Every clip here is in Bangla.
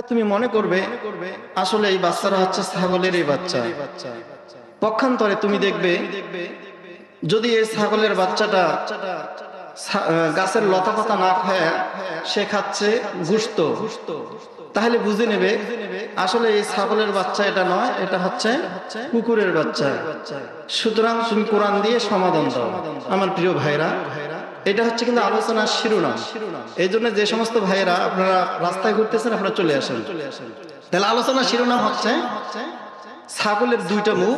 তুমি মনে করবে আসলে এই বাচ্চারা হচ্ছে ছাগলেরই বাচ্চা। পক্ষান্তরে তুমি দেখবে যদি এই ছাগলের বাচ্চাটা গাছের লতা পাতা না খায় সে খাচ্ছে গোশত, তাহলে বুঝে নেবে আসলে এই ছাগলের বাচ্চা এটা নয়, এটা হচ্ছে কুকুরের বাচ্চা। সুতরাং তুমি কোরআন দিয়ে সমাধান দাও। আমার প্রিয় ভাইরা, এটা হচ্ছে কিন্তু আলোচনার শিরোনাম। এই জন্য যে সমস্ত ভাইয়েরা আপনারা রাস্তায় ঘুরতেছেন আপনারা চলে আসেন। তাহলে আলোচনার শিরোনাম হচ্ছে ছাগলের দুইটা মুখ,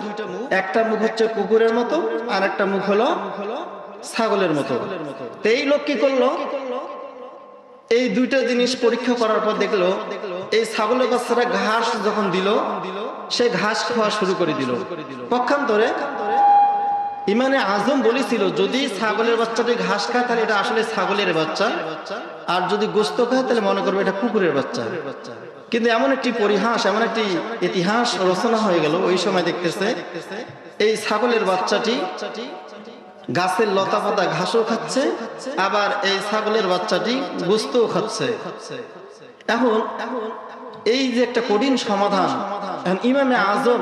একটা মুখ হচ্ছে কুকুরের মতো আর একটা মুখ হলো ছাগলের মতো। এই লোক কি করলো, এই দুইটা জিনিস পরীক্ষা করার পর দেখলো এই ছাগলের বাচ্চারা ঘাস যখন দিল সে ঘাস খাওয়া শুরু করে দিল। পক্ষান্তরে ইমানে আজম বলেছিল যদি ছাগলের বাচ্চাটি ঘাস খায় তাহলে এটা আসলে ছাগলের বাচ্চা, আর যদি গোশত খায় তাহলে মনে করবে এটা কুকুরের বাচ্চা। কিন্তু এমন একটি পরিহাস, এমন একটি ইতিহাস রচনা হয়ে গেল, ওই সময় দেখতেছে এই ছাগলের বাচ্চাটি গাছের লতা পাতা ঘাসও খাচ্ছে, আবার এই ছাগলের বাচ্চাটি গোশতও খাচ্ছে। এখন এই যে একটা কঠিন সমাধান, এখন ইমামে আজম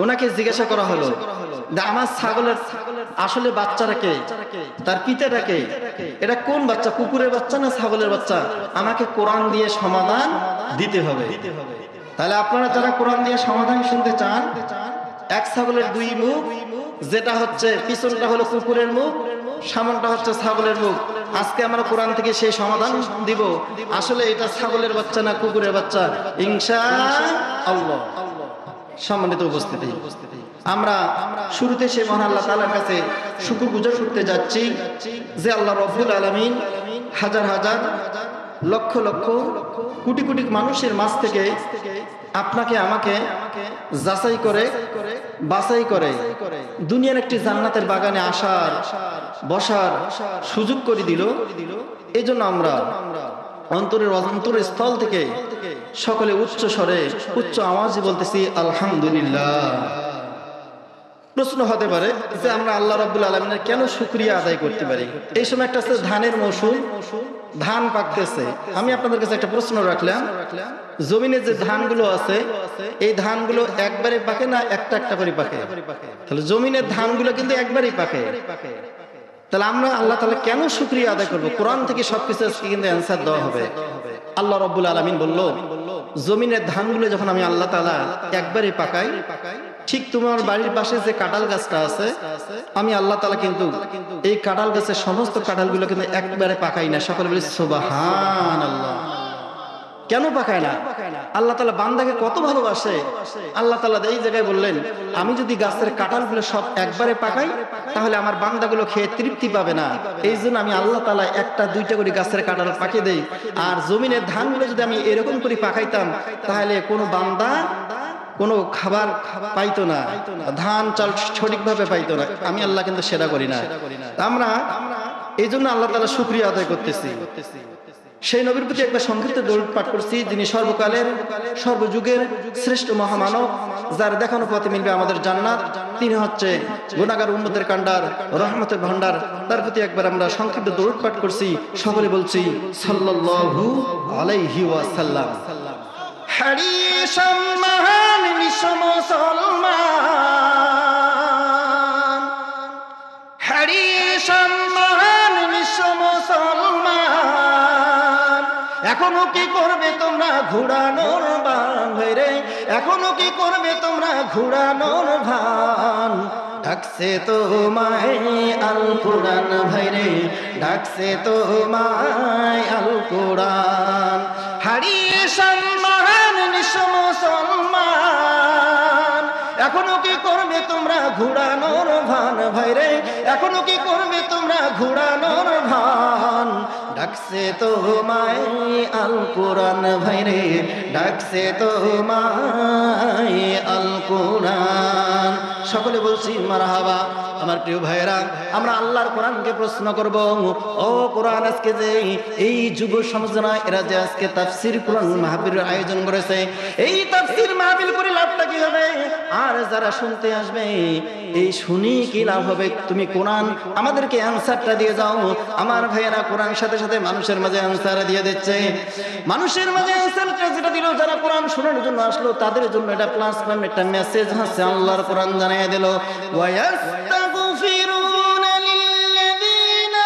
ওনাকে জিজ্ঞাসা করা হলো যে আমার ছাগলের আসলে বাচ্চাটাকে, তার পিতাটাকে, এটা কোন বাচ্চা, কুকুরের বাচ্চা না ছাগলের বাচ্চা? আমাকে কোরআন দিয়ে সমাধান দিতে হবে। তাহলে আপনারা যারা কোরআন দিয়ে সমাধান শুনতে চান, এক ছাগলের দুই মুখ, যেটা হচ্ছে পিছনটা হলো কুকুরের মুখ, সামনটা হচ্ছে ছাগলের মুখ। আজকে আমরা কোরআন থেকে সেই সমাধান দিব আসলে এটা ছাগলের বাচ্চা না কুকুরের বাচ্চা, ইনশাআল্লাহ। সম্মানিত উপস্থিতি, আমরা শুরুতে সেই মহান আল্লাহ তাআলার কাছে শুকর গুজার করতে যাচ্ছি যে আল্লাহ রাব্বুল আলামিন হাজার হাজার লক্ষ লক্ষ কোটি কোটি মানুষের মাঝ থেকে আপনাকে আমাকে যাচাই করে বাছাই করে দুনিয়ার একটি জান্নাতের বাগানে আসার বসার সুযোগ করে দিল। এই জন্য আমরা অন্তরের স্থল থেকে সকলে উচ্চ স্বরে উচ্চ আওয়াজে বলতেছি আলহামদুলিল্লাহ। প্রশ্ন হতে পারে যে আমরা আল্লাহ রাব্বুল আলামিনের কেন শুকরিয়া আদায় করতে পারি? এই সময় একটা আছে ধানের মৌসুম, ধান পাকতেছে। আমি আপনাদের কাছে একটা প্রশ্ন রাখলাম, জমিনে যে ধানগুলো আছে এই ধানগুলো একবারে পাকে না একটা একটা করে পাকে? তাহলে জমিনের ধানগুলো কিন্তু একবারেই পাকে। তাহলে আমরা আল্লাহ তাআলা কেন শুকরিয়া আদায় করব? কোরআন থেকে সবকিছু কিন্তু অ্যানসার দেওয়া হবে। আল্লাহ রাব্বুল আলামিন বলল, জমিনের ধানগুলো যখন আমি আল্লাহ তাআলা একবারে পাকাই, ঠিক তোমার বাড়ির পাশে যে কাঁঠাল গাছটা আছে আমি আল্লাহ তাআলা কিন্তু এই কাঁঠাল গাছের সমস্ত কাঁঠালগুলো কিন্তু একবারে পাকাই না। সকলে বলি সুবহানাল্লাহ। কেন পাকায় না? আল্লাহ তাআলা বান্দাকে কত ভালোবাসে। আল্লাহ তাআলা এই জায়গায় বললেন, আমি যদি গাছের কাঁঠালগুলো সব একবারে পাকাই তাহলে আমার বান্দাগুলো খেয়ে তৃপ্তি পাবে না। এই জন্য আমি আল্লাহ তাআলা একটা দুইটা করে গাছের কাঁঠাল পাকিয়ে দেই। আর জমিনের ধানগুলো যদি আমি এরকম করে পাকাইতাম তাহলে কোনো বান্দা কোনো খাবার পাইতো না, ধান চাল সঠিকভাবে পাইতো না। আমি আল্লাহ কিন্তু সেটা করি না। আমরা এই জন্য আল্লাহ তাআলা শুকরিয়া আদায় করতেছি। সেই নবীর প্রতি একবার সংক্ষিপ্ত দরুদ পাঠ করছি, যিনি সর্বকালের সর্বযুগের শ্রেষ্ঠ মহামানব, যার দেখানো পথে মিলবে আমাদের জান্নাত। তিনি হচ্ছে গুনাহগার উম্মতের কান্ডার, রহমতের ভান্ডার। তার প্রতি একবার আমরা সংক্ষিপ্ত দরুদ পাঠ করছি। সকলে বলছি সাল্লাল্লাহু আলাইহি ওয়াসাল্লাম। হারিসাম মহান বিশ্ব মুসলমান, হারিসাম মহান বিশ্ব মুসলমান, এখনো কি করবে তোমরা ঘুরানোর ভান রে? এখনো কি করবে তোমরা ঘুরানোর ভান? ডাকছে তোমায় আল কোরআন ভাইরে, ডাকছে তোমায় আল কোরআন। হারিসাম মহান বিশ্ব মুসলমান, এখনো কি করবে তোমরা ঘুরানোর ভান ভাইরে? এখনো কি করবে তোমরা ঘুরানোর ভান? ডাকছে তোমায় আল কোরআন ভাইরে, ডাকছে তোমায় আল কোরআন। সকলে বলছি মারহাবা। আমার প্রিয় ভাইয়েরা, আমরা আল্লাহর কোরআনকে প্রশ্ন করব, ও কোরআন আজকে যে এই যুব সমাজনা এরা যে আজকে তাফসীর কোরআন মাহফিলের আয়োজন করেছে, এই তাফসীর মাহফিল করে লাভটা কি হবে? আর যারা শুনতে আসবে এই শুনি কি লাভ হবে? তুমি কোরআন আমাদেরকে অ্যানসারটা দিয়ে যাও। আমার ভাইয়েরা কোরআন সাথে সাথে মানুষের মাঝে অ্যানসার দিয়ে দিচ্ছে। মানুষের মাঝে অ্যানসারটা যেটা দিল, যারা কোরআন শোনার জন্য আসলো তাদের জন্য এটা প্লাস পয়েন্ট, একটা মেসেজ আছে। আল্লাহর কোরআন জানিয়ে দিল, ওয়ায়াস্তাগফিরুনা লিল্লাযীনা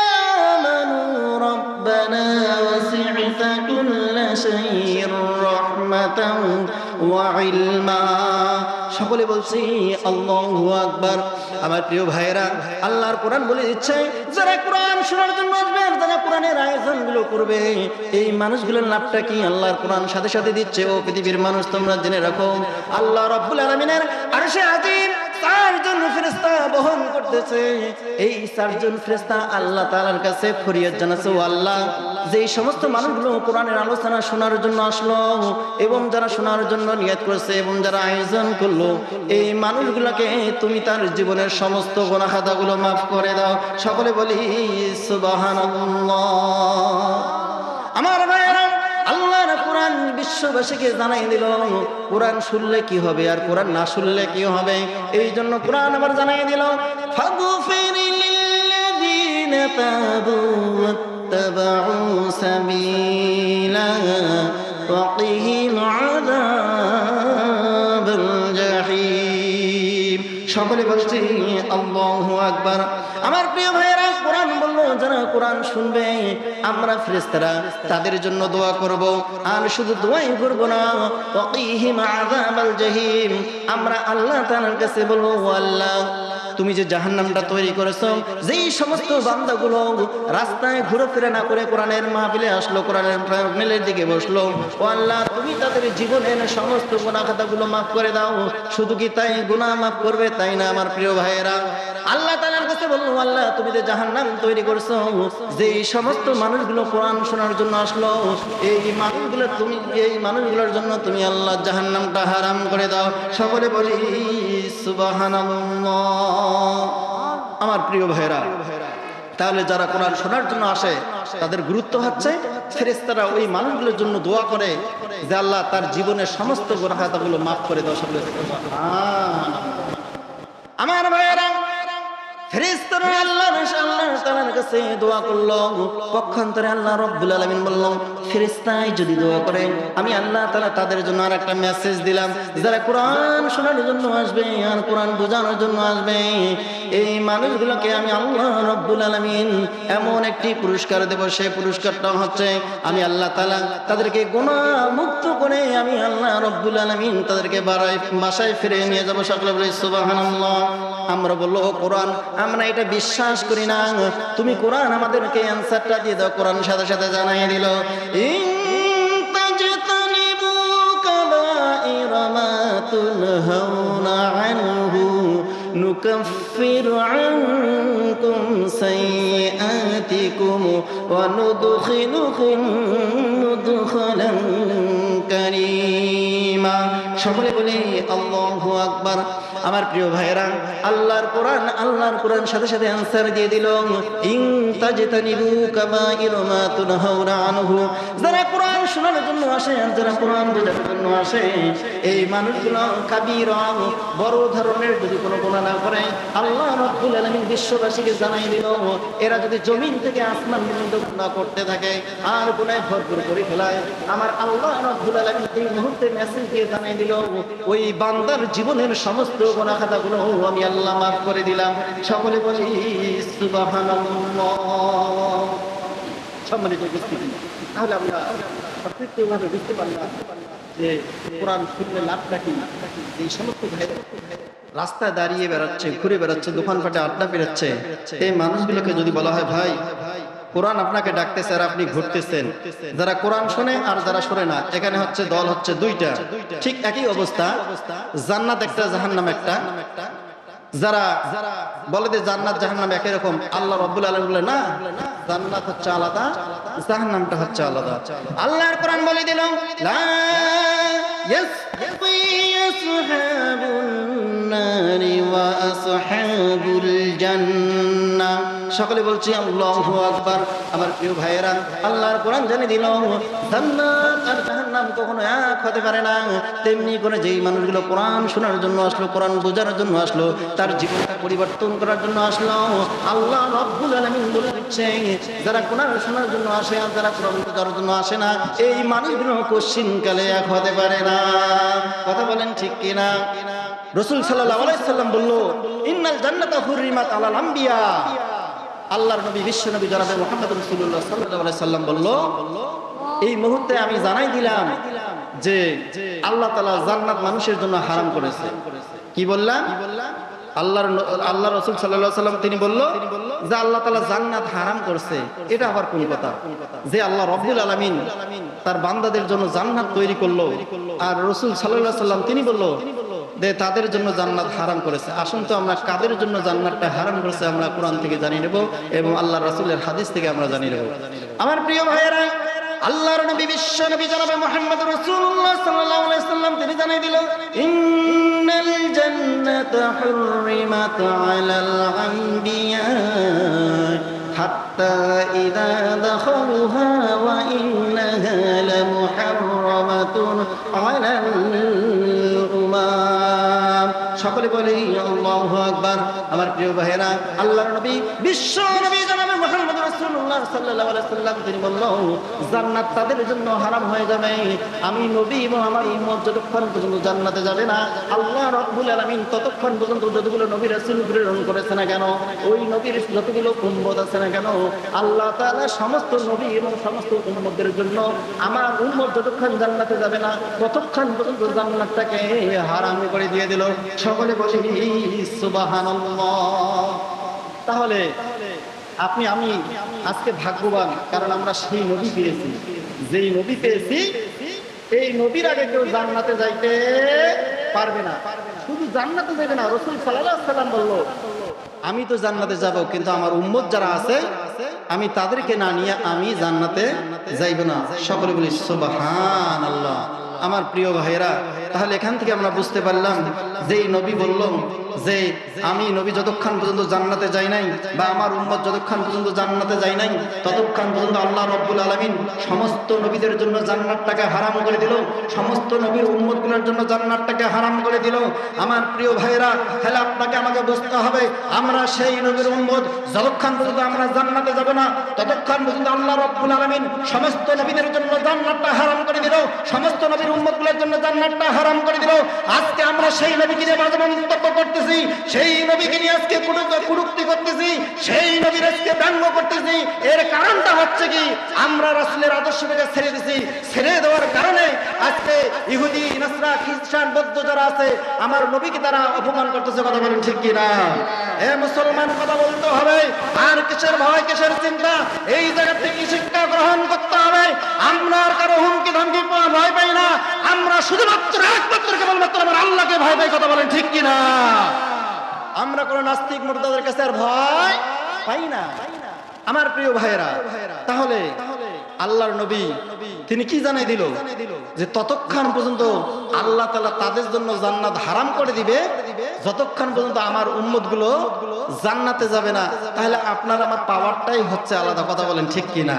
আমানু রাব্বানা ওয়াসি'তা কুল্লা শাইইন রাহমাতান ওয়া ইলমা। সকলে বলছি আল্লাহু আকবার। আমার প্রিয় ভাইয়েরা, আল্লাহর কোরআন বলে দিচ্ছে, যারা কোরআন শোনার জন্য আসবে আর যারা কোরআনের আয়োজনগুলো করবে, এই মানুষগুলোর লাভটা কি আল্লাহর কোরআন সাথে সাথে দিচ্ছে। ও পৃথিবীর মানুষ, তোমরা জেনে রাখো, আল্লাহ রাব্বুল আলামিনের আরশে আজিম 4 জন ফেরেশতা বহন করতেছে। এই 4 জন ফেরেশতা আল্লাহ তাআলার কাছে ফরিয়াদ জানাচ্ছে, ও আল্লাহ, যেই সমস্ত মানুষগুলো কোরআনের আলোচনা শোনার জন্য আসলো এবং যারা শোনার জন্য নিয়ত করেছে এবং যারা আয়োজন করলো, এই মানুষগুলোকে তুমি তার জীবনের সমস্ত গুনাহ খাতাগুলো মাফ করে দাও। সকলে বলি সুবহানাল্লাহ। আমার ভাইয়েরা, আল্লাহর কোরআন বিশ্ববাসীকে জানাই দিল কোরআন শুনলে কি হবে আর কোরআন না শুনলে কি হবে। এই জন্য কোরআন আবার জানাই দিল, ফাগফির লিল্লাযীনা তাবু ওয়াত্তাবাউ সাবিলা ওয়াকিহিম আযাবাল জাহিম। সকলে বলছি আল্লাহু আকবার। আমার প্রিয় ভাইয়েরা, কোরআন বললো যারা কোরআন শুনবে আমরা ফেরেশতারা তাদের জন্য দোয়া করব। আর শুধু দোয়াই করব না, ওয়াকিহিম আযাবাল জাহিম, আমরা আল্লাহ তাআলার কাছে বলবো, ও আল্লাহ, তুমি যে জাহান্নামটা তৈরি করেছো, যেই সমস্ত বান্দাগুলো রাস্তায় ঘুরেফেরা না করে কোরআনের মাহফিলে আসলো, কোরআনের মাহফিলের দিকে বসলো, ও আল্লাহ, তুমি তাদের জীবনের সমস্ত গুনাহ খাতাগুলো মাফ করে দাও। শুধু কি তাই, গুনাহ মাফ করবে তাই না আমার প্রিয় ভাইয়েরা, আল্লাহ তাআলার কাছে বলবো, আল্লাহ, তুমি যে জাহান্নাম তৈরি করছো, যেই সমস্ত মানুষগুলো কোরআন শোনার জন্য আসলো, এই মানুষগুলোর জন্য তুমি আল্লাহ জাহান্নামটা হারাম করে দাও। সকলে বলি সুবহানাল্লাহ। আমার প্রিয় ভাইরা, তাহলে যারা কোরআন শোনার জন্য আসে তাদের গুরুত্ব হচ্ছে ফেরেশতারা ওই মানুষগুলোর জন্য দোয়া করে যে আল্লাহ তার জীবনের সমস্ত গুনাহ খাতাগুলো মাফ করে দাও। সকলে আমার ভাইয়েরা, ফেরেশতারা আল্লাহ তাআলার কাছে দোয়া করলো। পক্ষান্তরে আল্লাহ রাব্বুল আলামিন বলল, ফেরেশতাই যদি দোয়া করে, আমি আল্লাহ তাআলা তাদের জন্য আরেকটা মেসেজ দিলাম, যারা কোরআন শোনার জন্য আসবে আর কোরআন বোঝানোর জন্য আসবে, এই মানুষগুলোকে আমি আল্লাহ রাব্বুল আলামিন এমন একটি পুরস্কার দেব। সেই পুরস্কারটা হচ্ছে, আমি আল্লাহ তাআলা তাদেরকে গুনাহ মুক্ত করে আমি আল্লাহ রাব্বুল আলামিন তাদেরকে বাসায় ফিরে নিয়ে যাব। সকলে বলি সুবহানাল্লাহ। আমরা বললো, কোরআন আমরা এটা বিশ্বাস করি না, তুমি কোরআন আমাদেরকে অ্যানসারটা দিয়ে দাও। কোরআন সাথে সাথে জানাই দিল, ইন তাজতানিবু কাবাইরা মা তুনহাউনা আনহু নুকাফির আনকুম সাইয়্যাতিকুম ওয়া নুদখিলুকুম মুদখালান কারীমা। সকলে বলি আল্লাহু আকবার। আমার প্রিয় ভাইরা, আল্লাহর কোরআন সাথে সাথে আনসার দিয়ে দিল, ইন তাজতানিবু কাবাইরা মা তুনহাউনা আনহু। যারা কোরআন শোনার জন্য আসে আর যারা কোরআন বোঝার জন্য আসে, এই মানুষগুলো কাবীরা বড় ধরনের যদি কোনো গুনাহ না করে, আল্লাহ রাব্বুল আলামিন বিশ্ববাসীকে জানাই দিল, এরা যদি জমিন থেকে আসমান পর্যন্ত গুনাহ করতে থাকে আর গুনাহে ভরপুর করে ফেলায়, আমার আল্লাহ রাব্বুল আলামিন এই মুহূর্তে মেসেজ দিয়ে জানাই দিল, ওই বান্দার জীবনের সমস্ত গুনাহ খাতাগুলো আমি আল্লাহ মাফ করে দিলাম। সকলে বলি সুবহানাল্লাহ। সম্মানিত উপস্থিতি, তাহলে আমরা সঠিকভাবে বুঝতে পারলাম যে কোরআন শুনলে লাভটা কি। এই সমস্ত ভাইরা রাস্তায় দাঁড়িয়ে বেড়াচ্ছে, ঘুরে বেড়াচ্ছে, দোকানপাটে আড্ডা বেড়াচ্ছে, এই মানুষগুলোকে যদি বলা হয়, ভাই কোরআন আপনাকে ডাকতেছে আর আপনি ঘুরতেছেন, যারা কোরআন শোনে আর যারা শোনে না, এখানে হচ্ছে দল হচ্ছে দুইটা। ঠিক একই অবস্থা, জান্নাত একটা জাহান্নাম একটা। যারা বলে যে জান্নাত জাহান্নাম একই রকম, আল্লাহ রাব্বুল আলামিন বলে না, জান্নাত হচ্ছে আলাদা, জাহান্নামটা হচ্ছে আলাদা। আল্লাহর কোরআন বলে দিল, লা ইয়াসতাবি আসহাবুন নারি ওয়া আসহাবুল জান্নাহ। সকলে বলছি আল্লাহু আকবার। আমার প্রিয় ভাইয়েরা, আল্লাহর কোরআন জানিয়ে দিল জান্নাত আর জাহান্নাম কখনো এক হতে পারে না। তেমনি করে যেই মানুষগুলো কোরআন শোনার জন্য আসলো, কোরআন বোঝার জন্য আসলো, তার জীবনটা পরিবর্তন করার জন্য আসলো, আল্লাহ রাব্বুল আলামিন বলে দিচ্ছে যারা কোরআন শোনার জন্য আসে আর যারা কোরআন বোঝার জন্য আসে না, এই মানুষগুলো কোশ্চিনকালে এক হতে পারে না। কথা বলেন ঠিক কিনা? রাসূল সাল্লাল্লাহু আলাইহি সাল্লাম বলল ইন্নাল জান্নাতা হুররিমাত আলাল আম্বিয়া। আল্লাহর নবী বিশ্ব নবী জনাবে মুহাম্মদ রাসূলুল্লাহ সাল্লাল্লাহু আলাইহি সাল্লাম বলল এই মুহূর্তে আমি জানাই দিলাম যে আল্লাহ তাআলা জান্নাত মানুষের জন্য হারাম করেছে। কি বললাম? আল্লাহ রাসূল সাল্লাল্লাহু আলাইহি সাল্লাম তিনি বলল যে আল্লাহ তাআলা জান্নাত হারাম করছে। এটা আবার কোন কথা? যে আল্লাহ রাব্বুল আলামিন তার বান্দাদের জন্য জান্নাত তৈরি করলো আর রাসূল সাল্লাল্লাহু আলাইহি সাল্লাম তিনি বলল যে তাদের জন্য জান্নাত হারাম করেছে। আসুন তো আমরা কাদের জন্য জান্নাতটা হারাম করেছে আমরা কোরআন থেকে জানিয়ে নেব এবং আল্লাহর রাসূলের হাদিস থেকে আমরা জানিয়ে নেব। আমার প্রিয় ভাইয়েরা, আল্লাহর নবী বিশ্ব নবী জনাবে মুহাম্মদ রাসূলুল্লাহ সাল্লাল্লাহু আলাইহি সাল্লাম তিনি জানাই দিল ইন্নাল জান্নাতা হুররিমাত আলাল আম্বিয়া হাত্তা ইযা দাখালুহা ওয়া ইন্নাহা লামুহাররামাতুন আলাল উমাম। সকলে বলি আল্লাহু আকবার। আমার প্রিয় ভাইয়েরা, আল্লাহর নবী বিশ্ব নবী জনাবে মুহাম্মদ রাসূলুল্লাহ সাল্লাল্লাহু আলাইহি সাল্লাম তিনি বলল জান্নাত তাদের জন্য হারাম হয়ে যাবে। আমি নবী এবং আমার উম্মত যতক্ষণ পর্যন্ত জান্নাতে যাবে না, আল্লাহ রাব্বুল আলামিন ততক্ষণ পর্যন্ত যতগুলো নবী রাসূল প্রেরণ করেছে না কেন, ওই নবীর যতগুলো উম্মত আছে না কেন, আল্লাহ তাআলা সমস্ত নবী এবং সমস্ত উম্মতদের জন্য আমার উম্মত যতক্ষণ জান্নাতে যাবে না ততক্ষণ পর্যন্ত জান্নাতটাকে হারাম করে দিয়ে দিল। সকলে বলি সুবহানাল্লাহ। তাহলে আপনি আমি আজকে ভাগ্যবান, কারণ আমরা সেই নবী পেয়েছি। যেই নবী পেয়েছি এই নবীর আগে কেউ জান্নাতে যাইতে পারবে না। শুধু জান্নাতে যাবে না, রাসূল সাল্লাল্লাহু আলাইহি সাল্লাম বলল আমি তো জান্নাতে যাব, কিন্তু আমার উম্মত যারা আছে আমি তাদেরকে না নিয়ে আমি জান্নাতে যাইব না। সকলে বলি সুবহানাল্লাহ। আমার প্রিয় ভাইয়েরা, তাহলে এখান থেকে আমরা বুঝতে পারলাম যেই নবী বলল যে আমি নবী যতক্ষণ পর্যন্ত জান্নাতে যাই নাই বা আমার উম্মত যতক্ষণ পর্যন্ত জান্নাতে যাই নাই ততক্ষণ পর্যন্ত আল্লাহ রাব্বুল আলামিন সমস্ত নবীদের জন্য জান্নাতটাকে হারাম করে দিল, সমস্ত নবীর উম্মতগুলোর জন্য জান্নাতটাকে হারাম করে দিল। আমার প্রিয় ভাইয়েরা, তাহলে আপনাকে আমাকে বুঝতে হবে আমরা সেই নবীর উম্মত যতক্ষণ পর্যন্ত আমরা জান্নাতে যাব না ততক্ষণ পর্যন্ত আল্লাহ রাব্বুল আলামিন সমস্ত নবীদের জন্য জান্নাতটা হারাম করে দিল, সমস্ত নবীর উম্মতগুলোর জন্য জান্নাতটা হারাম করে দিল। আজকে আমরা সেই নবীকে নিয়ে বাজে মন্তব্য করতেছি, সেই নবীকে নিয়ে আজকে কুরুক্তি করতেছি, সেই নবীর আজকে ব্যঙ্গ করতেছি। এর কারণটা হচ্ছে কি, আমরা রাসূলের আদর্শটাকে ছেড়ে দিছি। ছেড়ে দেওয়ার কারণে আজকে ইহুদি নাসরা খ্রিস্টান বৌদ্ধ যারা আছে আমার নবীকে তারা অপমান করতেছে। কথা বলেন ঠিক কি না? এ মুসলমান, কথা বলতে হবে। আর কিসের ভয়, কিসের চিন্তা? এই জায়গা থেকে শিক্ষা গ্রহণ করতে হবে। আমরা আর কারো হুমকি ধমকি ভয় পাই না, আমরা শুধুমাত্র একমাত্র কেবলমাত্র আমার আল্লাহকে ভয় পাই। কথা বলেন ঠিক কি না? আমরা কোন নাস্তিক মুর্তাদের কাছে আর ভয় পাই না। আমার প্রিয় ভাইয়েরা, তাহলে আল্লাহর নবী তিনি কি জানাই দিল যে ততক্ষণ পর্যন্ত আল্লাহ তাআলা তাদের জন্য জান্নাত হারাম করে দিবে যতক্ষণ পর্যন্ত আমার উম্মতগুলো জান্নাতে যাবে না। তাহলে আপনার আমার পাওয়ারটাই হচ্ছে আলাদা। কথা বলেন ঠিক কি না?